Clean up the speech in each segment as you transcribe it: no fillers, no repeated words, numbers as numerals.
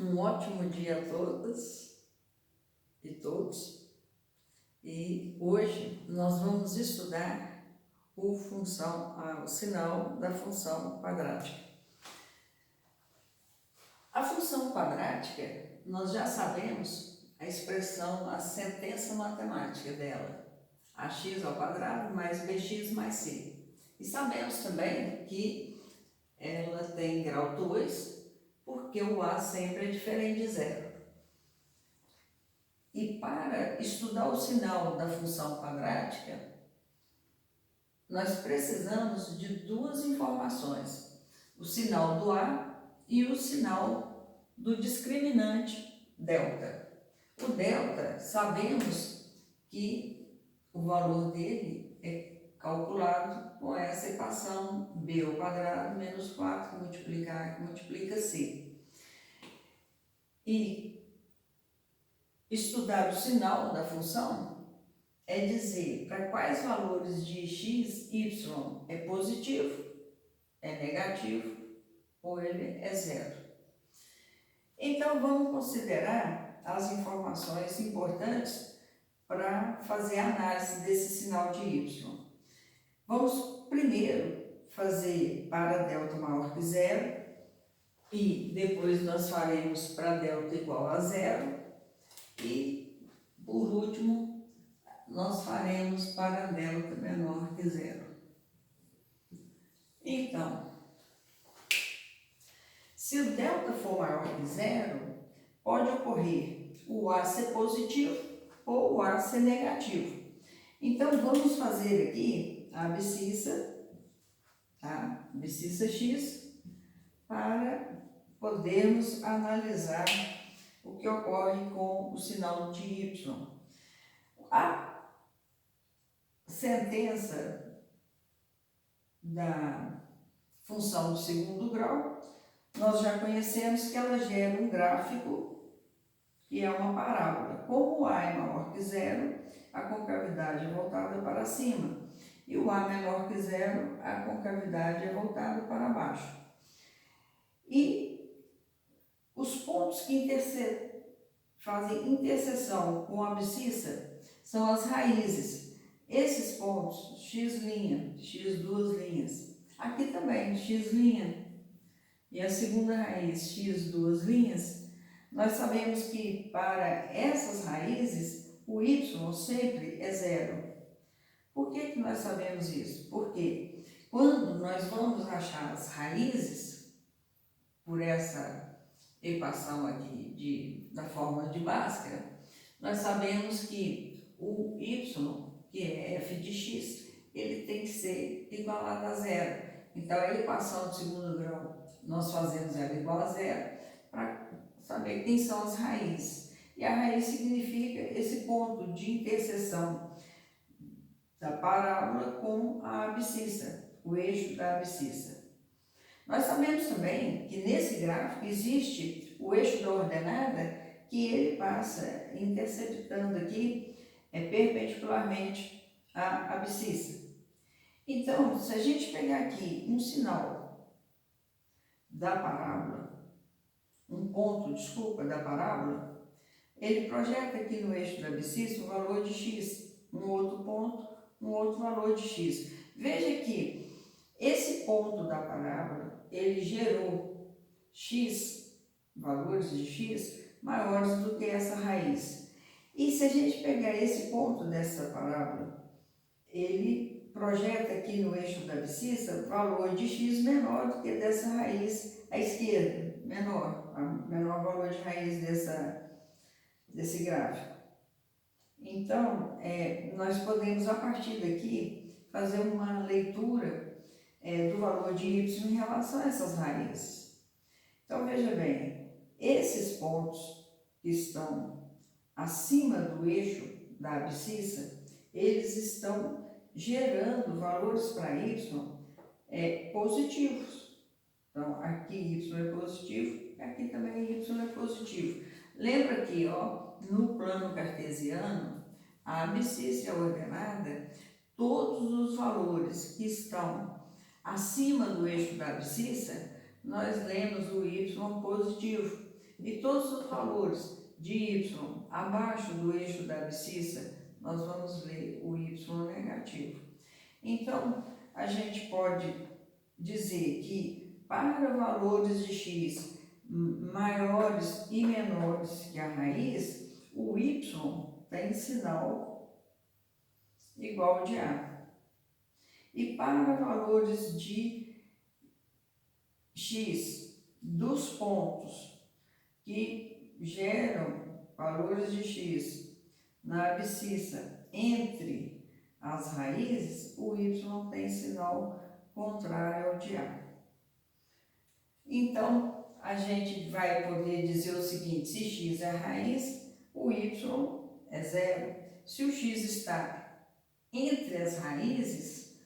Um ótimo dia a todas e todos. E hoje nós vamos estudar o sinal da função quadrática. A função quadrática, nós já sabemos a expressão, a sentença matemática dela. ax ao quadrado mais bx mais c. E sabemos também que ela tem grau 2, porque o a sempre é diferente de zero. E para estudar o sinal da função quadrática, nós precisamos de duas informações: o sinal do a e o sinal do discriminante delta. O delta, sabemos que o valor dele é calculado com essa equação b ao quadrado menos 4 multiplica c. E estudar o sinal da função é dizer para quais valores de x, y é positivo, é negativo ou ele é zero. Então vamos considerar as informações importantes para fazer a análise desse sinal de y. Vamos primeiro fazer para delta maior que zero e depois nós faremos para delta igual a zero e por último nós faremos para delta menor que zero. Então, se o delta for maior que zero, pode ocorrer o a ser positivo ou o a ser negativo. Então, vamos fazer aqui a abscissa, tá? Abscissa x, para podermos analisar o que ocorre com o sinal de y. A sentença da função de segundo grau, nós já conhecemos que ela gera um gráfico que é uma parábola. Como o a é maior que zero, a concavidade é voltada para cima, e o a menor que zero, a concavidade é voltada para baixo. E os pontos que fazem interseção com a abscissa são as raízes. Esses pontos, x', x duas linhas, aqui também x', e a segunda raiz, x duas linhas, nós sabemos que para essas raízes, o y sempre é zero. Por que nós sabemos isso? Porque quando nós vamos achar as raízes, por essa equação aqui da fórmula de Bhaskara, nós sabemos que o y, que é f de x, ele tem que ser igualado a zero. Então, a equação de segundo grau, nós fazemos ela igual a zero para saber quem são as raízes. E a raiz significa esse ponto de interseção da parábola com a abscissa, o eixo da abscissa. Nós sabemos também que nesse gráfico existe o eixo da ordenada, que ele passa interceptando aqui perpendicularmente à abscissa. Então, se a gente pegar aqui um sinal da parábola, um ponto, da parábola, ele projeta aqui no eixo da abscissa um valor de x, um outro ponto, um outro valor de x. Veja que esse ponto da parábola, ele gerou x, valores de x, maiores do que essa raiz. E se a gente pegar esse ponto dessa parábola, ele projeta aqui no eixo da abscissa valor de x menor do que dessa raiz à esquerda, menor valor de raiz desse gráfico. Então, nós podemos, a partir daqui, fazer uma leitura do valor de y em relação a essas raízes. Então, veja bem, esses pontos que estão acima do eixo da abscissa, eles estão gerando valores para y positivos. Então, aqui y é positivo, aqui também y é positivo. Lembra que, no plano cartesiano, a abscissa e a ordenada, todos os valores que estão acima do eixo da abscissa, nós lemos o y positivo. E todos os valores de y abaixo do eixo da abscissa, nós vamos ver o y negativo. Então, a gente pode dizer que para valores de x maiores e menores que a raiz, o y tem sinal igual de a. E para valores de x dos pontos que geram valores de x na abscissa entre as raízes, o y tem sinal contrário ao de a. Então, a gente vai poder dizer o seguinte: se x é a raiz, o y é zero. Se o x está entre as raízes,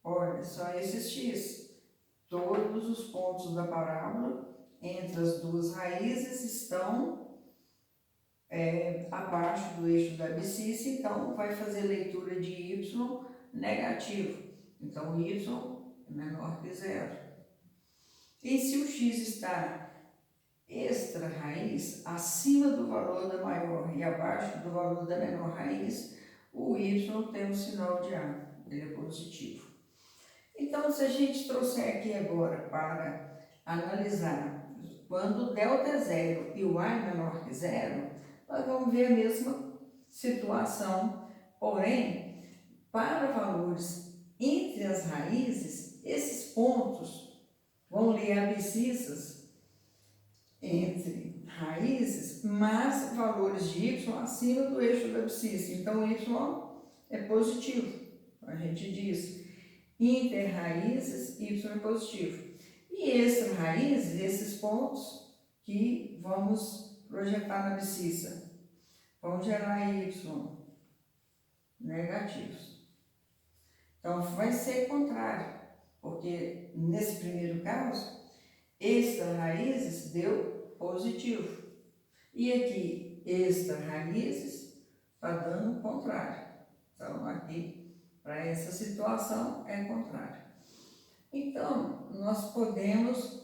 olha só esses x. Todos os pontos da parábola entre as duas raízes estão abaixo do eixo da abscissa, então vai fazer leitura de y negativo. Então, y é menor que zero. E se o x está extra raiz, acima do valor da maior e abaixo do valor da menor raiz, o y tem um sinal de a, ele é positivo. Então, se a gente trouxer aqui agora para analisar quando o delta é zero e o a é menor que zero, nós vamos ver a mesma situação, porém, para valores entre as raízes, esses pontos vão ler abscissas entre raízes, mas valores de y acima do eixo da abscissa. Então, y é positivo. A gente diz inter-raízes, y é positivo. E extra-raízes, esses pontos que vamos projetar na abscissa, vão gerar y negativos. Então, vai ser contrário, porque nesse primeiro caso, extra-raízes deu positivo. E aqui, extra-raízes está dando contrário. Então, aqui, para essa situação, é contrário. Então, nós podemos,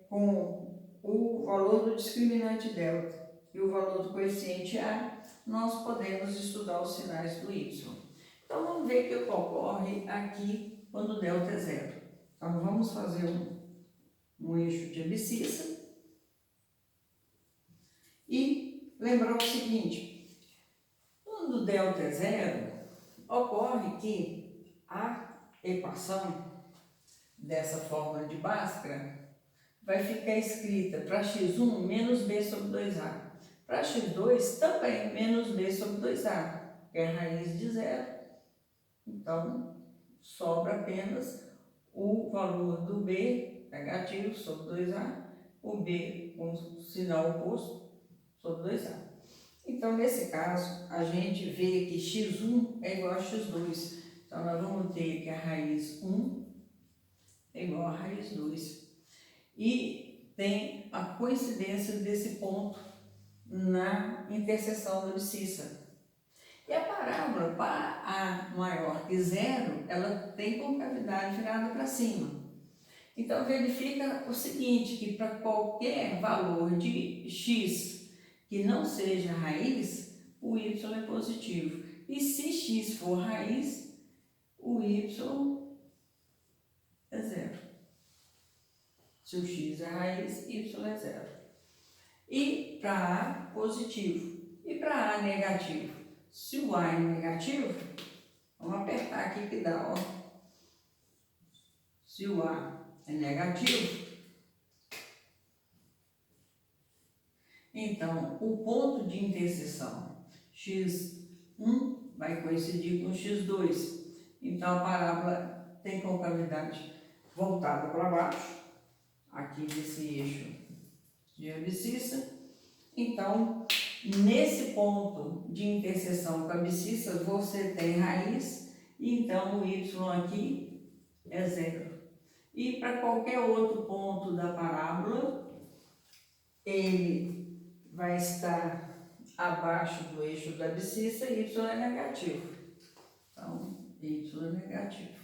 com o valor do discriminante delta e o valor do coeficiente A, nós podemos estudar os sinais do y. Então, vamos ver o que ocorre aqui quando o delta é zero. Então, vamos fazer um eixo de abscissa e lembrar o seguinte: quando o delta é zero, ocorre que a equação dessa fórmula de Bhaskara vai ficar escrita para x1 menos b sobre 2a. Para x2 também menos b sobre 2a, que é a raiz de zero. Então, sobra apenas o valor do b negativo sobre 2a, o b com sinal oposto sobre 2a. Então, nesse caso, a gente vê que x1 é igual a x2. Então, nós vamos ter que a raiz 1 é igual a raiz 2. E tem a coincidência desse ponto na interseção da abscissa. E a parábola para a maior que zero, ela tem concavidade virada para cima. Então, verifica o seguinte, que para qualquer valor de x que não seja raiz, o y é positivo. E se x for raiz, o y é zero. Se o x é raiz, y é zero. E para A, positivo. E para A, negativo. Se o A é negativo, vamos apertar aqui que dá, ó. Se o A é negativo, então o ponto de interseção x1 vai coincidir com x2. Então a parábola tem concavidade voltada para baixo, aqui nesse eixo de abscissa. Então, nesse ponto de interseção com a abscissa, você tem raiz, e então o y aqui é zero. E para qualquer outro ponto da parábola, ele vai estar abaixo do eixo da abscissa e y é negativo. Então, y é negativo.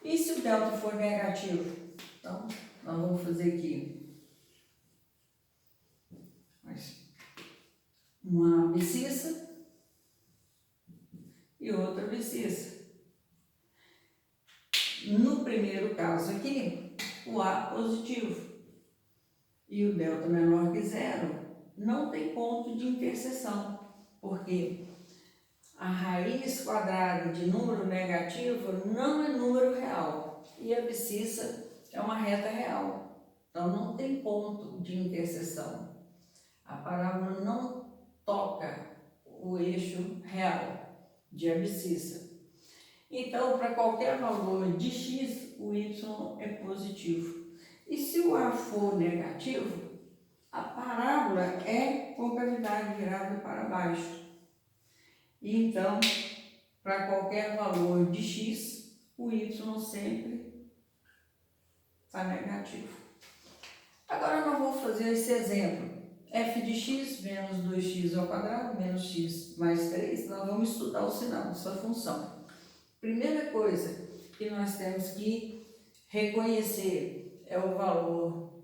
E se o delta for negativo? Então, nós vamos fazer aqui uma abscissa e outra abscissa. No primeiro caso aqui, o A positivo e o delta menor que zero, não tem ponto de interseção, porque a raiz quadrada de número negativo não é número real e a abscissa é uma reta real, então não tem ponto de interseção. A parábola não toca o eixo real de abscissa. Então, para qualquer valor de x, o y é positivo. E se o A for negativo, a parábola é concavidade virada para baixo. E então, para qualquer valor de x, o y sempre está negativo. Agora nós vamos fazer esse exemplo. F de x menos 2x ao quadrado menos x mais 3, nós vamos estudar o sinal dessa função. Primeira coisa que nós temos que reconhecer é o valor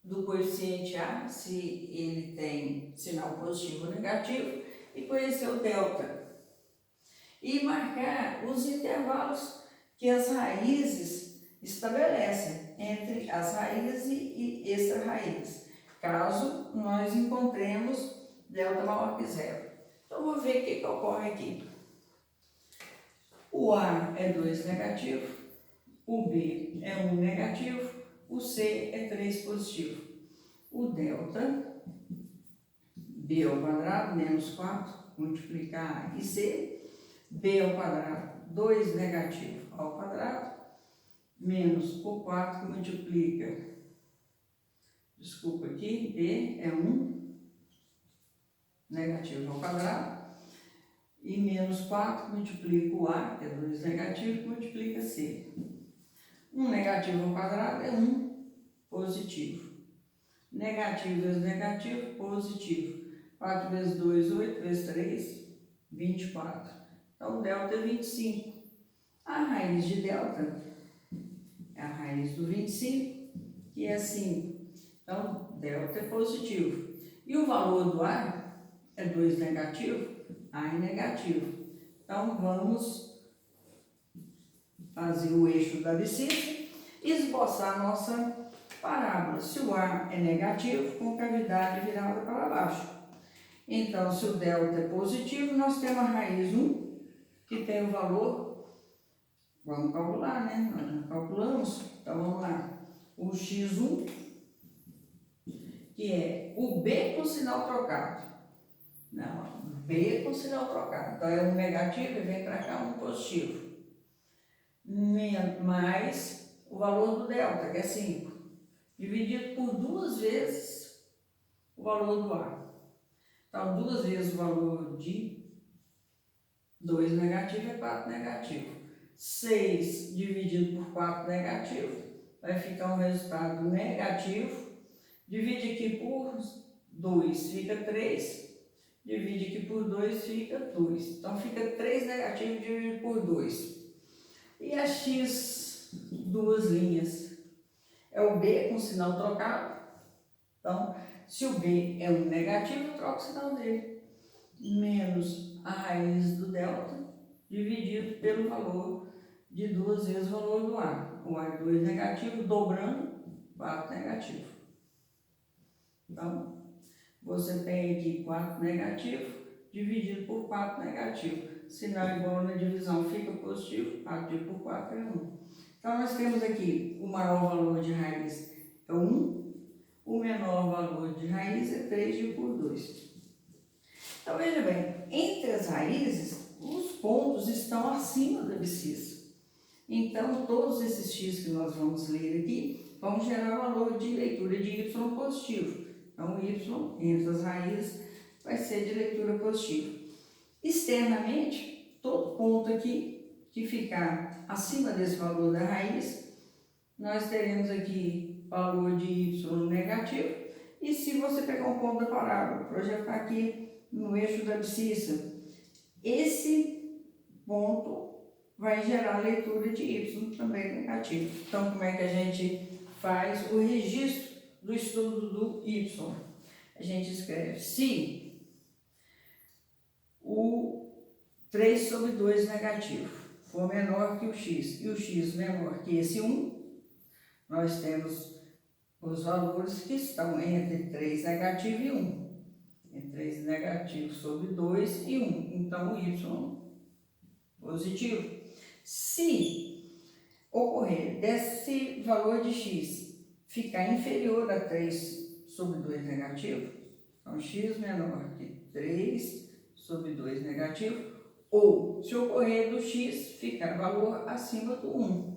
do coeficiente A, se ele tem sinal positivo ou negativo, e conhecer o delta. E marcar os intervalos que as raízes estabelecem entre as raízes e extra-raízes, caso nós encontremos delta maior que zero. Então, vou ver o que ocorre aqui. O A é 2 negativo, o B é 1 negativo, o C é 3 positivo. O delta, B ao quadrado menos 4, multiplicar A e C, B ao quadrado, 2 negativo ao quadrado, menos o 4 que multiplica, desculpa aqui, B é 1 negativo ao quadrado, e menos 4 multiplica o A, que é 2 negativo, multiplica C. 1 negativo ao quadrado é 1 positivo. Negativo vezes negativo, positivo. 4 vezes 2, 8, vezes 3, 24. Então, delta é 25. A raiz de delta é a raiz do 25, que é 5. Então, delta é positivo. E o valor do A é 2 negativo, A é negativo. Então, vamos fazer o eixo da abscissa e esboçar a nossa parábola. Se o A é negativo, com cavidade virada para baixo. Então, se o delta é positivo, nós temos a raiz 1, que tem o valor, vamos calcular, né? Nós já calculamos, então vamos lá. O x1, que é o B com sinal trocado. Não, B com sinal trocado. Então, é um negativo e vem para cá um positivo. Mais o valor do delta, que é 5, dividido por 2 vezes o valor do A. Então, 2 vezes o valor de 2 negativo é 4 negativo. 6 dividido por 4 negativo vai ficar um resultado negativo. Divide aqui por 2, fica 3. Divide aqui por 2, fica 2. Então, fica 3 negativo dividido por 2. E a x, 2 linhas, é o B com sinal trocado. Então, se o B é um negativo, eu troco o sinal dele. Menos a raiz do delta, dividido pelo valor de 2 vezes o valor do A. O A é 2 negativo, dobrando, 4 negativo. Então, você tem aqui 4 negativo, dividido por 4 negativo. Sinal igual na divisão fica positivo, 4 dividido por 4 é 1. Então, nós temos aqui o maior valor de raiz é 1, o menor valor de raiz é 3 dividido por 2. Então, veja bem, entre as raízes, os pontos estão acima da abscissa. Então, todos esses x que nós vamos ler aqui vão gerar valor de leitura de y positivo. Então, o y entre as raízes vai ser de leitura positiva. Externamente, todo ponto aqui que ficar acima desse valor da raiz, nós teremos aqui valor de y negativo. E se você pegar um ponto da parábola, projetar aqui no eixo da abscissa, esse ponto vai gerar leitura de y também negativo. Então, como é que a gente faz o registro do estudo do y? A gente escreve se o 3 sobre 2 negativo for menor que o x e o x menor que esse 1, nós temos os valores que estão entre 3 negativo e 1. Entre 3 negativo sobre 2 e 1. Então, o y positivo. Se ocorrer desse valor de x ficar inferior a 3 sobre 2 negativo, então x menor que 3 sobre 2 negativo, ou se ocorrer do x ficar valor acima do 1,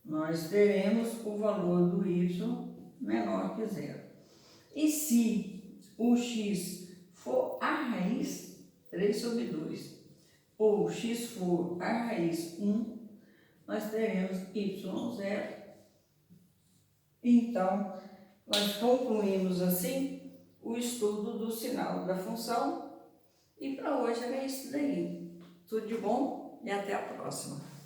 nós teremos o valor do y menor que 0. E se o x for a raiz 3 sobre 2, ou x for a raiz 1, nós teremos y0. Então, nós concluímos assim o estudo do sinal da função. E para hoje era isso daí. Tudo de bom e até a próxima.